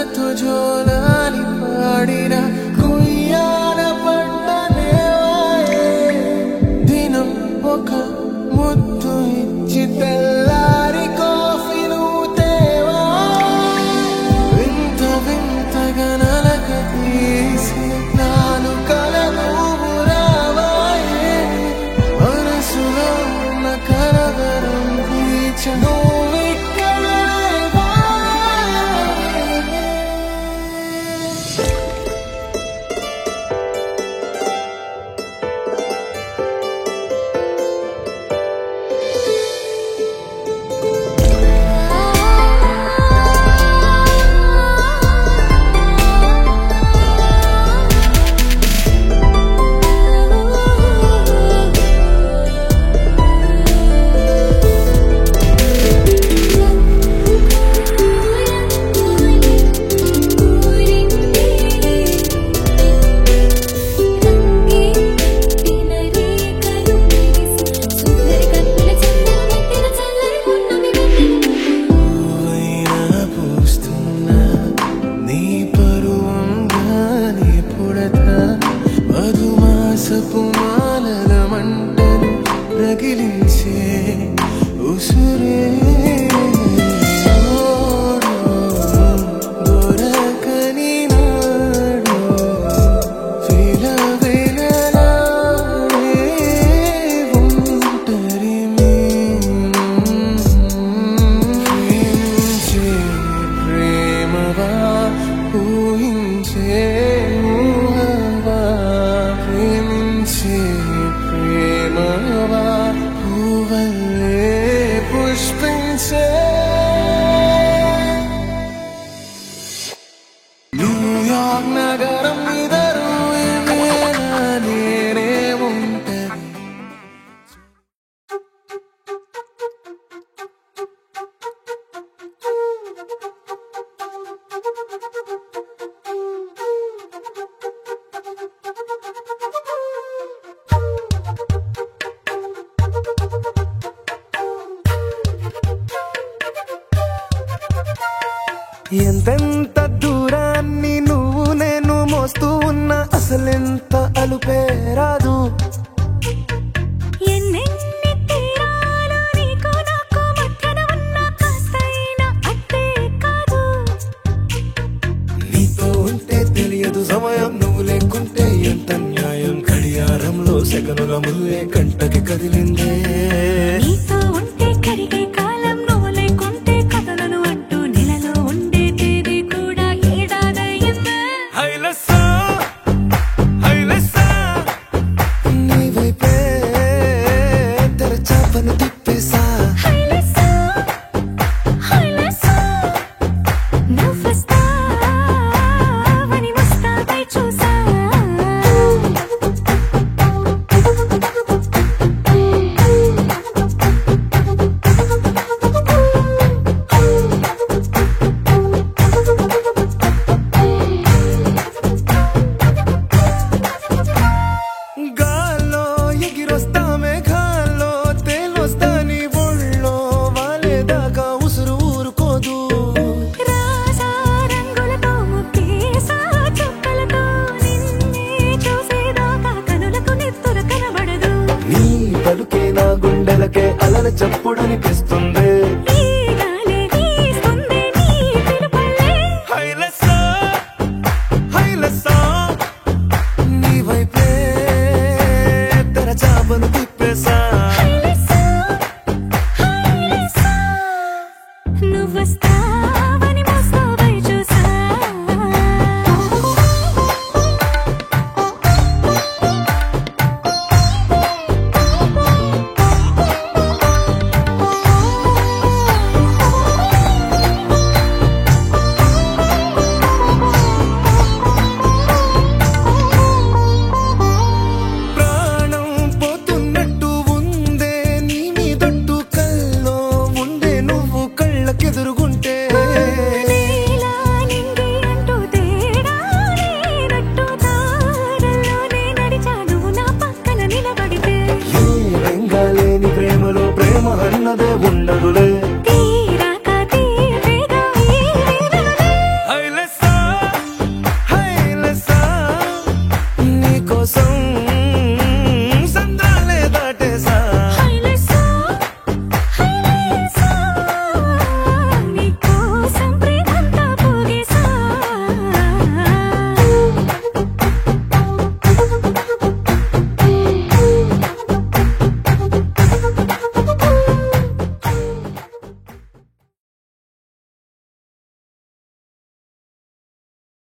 కలతో జోలాలి పాడిన కుయ్యాల పంటనేవాయే దినం ఒక ముద్దు ఇచ్చి తెల్లారి కాఫీను తేవా వింత వింతగా నలక తీసి నాలుకల నువ్వు రావాయే మనసులో ఉన్న కలవరం తీర్చను మాలల మంటను రగిలించే ఉసురే దొరకని నాడు విలవిలలాడే ఒంటరి ప్రేమించే ప్రేమవా ఊహించే ఊహవా ప్రేమవా పువ్వల్లే పుష్పించే న్యూయార్క్ నగరం ఇదరు నేనే ఉంటది ఎంతెంత దూరాన్ని నువ్వు నేను మోస్తూ ఉన్నా అసలెంత అలుపే రాదు ఎన్నెన్ని తీరాలు నీకు నాకు మధ్యన ఉన్న కాస్తైనా అట్టే కాదు నీతో ఉంటే తెలియదు సమయం నువ్వు లేకుంటే ఎంత న్యాయం గడియారంలో సెకనుల ముల్లే కంటకి కదిలిందే నీతో ఉంటే కరిగే కాలం నువ్వు లేకుంటే కథలను అంటూ నెలలో ఉండే తేదీ కూడా ఏడాదయ్యిందే హైలసా హైలసా నీ వైపే తెరచాపను తిప్పేసా హైలసా హైలసా నువ్వొస్తావని ముస్తాబై చూసా గాల్లో ఎగిరొస్తా మేఘాల్లో తేలొస్తా నీ ఒళ్ళో వాలేదాకా ఉసురు ఊరుకోదు రాజా రంగులతో ముక్కేసా చుక్కలతో నిన్నే చూసేదాకా కనులకు నెత్తురు కనబడదు నీ పలుకే నా గుండెలకే అలల చప్పుడనిపిస్తుంది ఈ గాలే వీస్తుంది నీ పిలుపులే హైలసా హైలసా నీ వైపే తెరచాపను తిప్పేసా హైలసా హైలసా నువ్వొస్తావని ముస్తాబై చూసా ప్రాణం పోతున్నట్టు ఉందే నీ మీదొట్టు కల్లో ఉండే నువ్వు కళ్ళకెదురుగుంటే నీలా నింగి అంటూ తేడా లేనట్టు దారుల్లోనే నడిచా నువ్వు నా పక్కన నిలబడితే ఏ రంగాలేని ప్రేమలో ప్రేమ అన్నదే ఉండదులే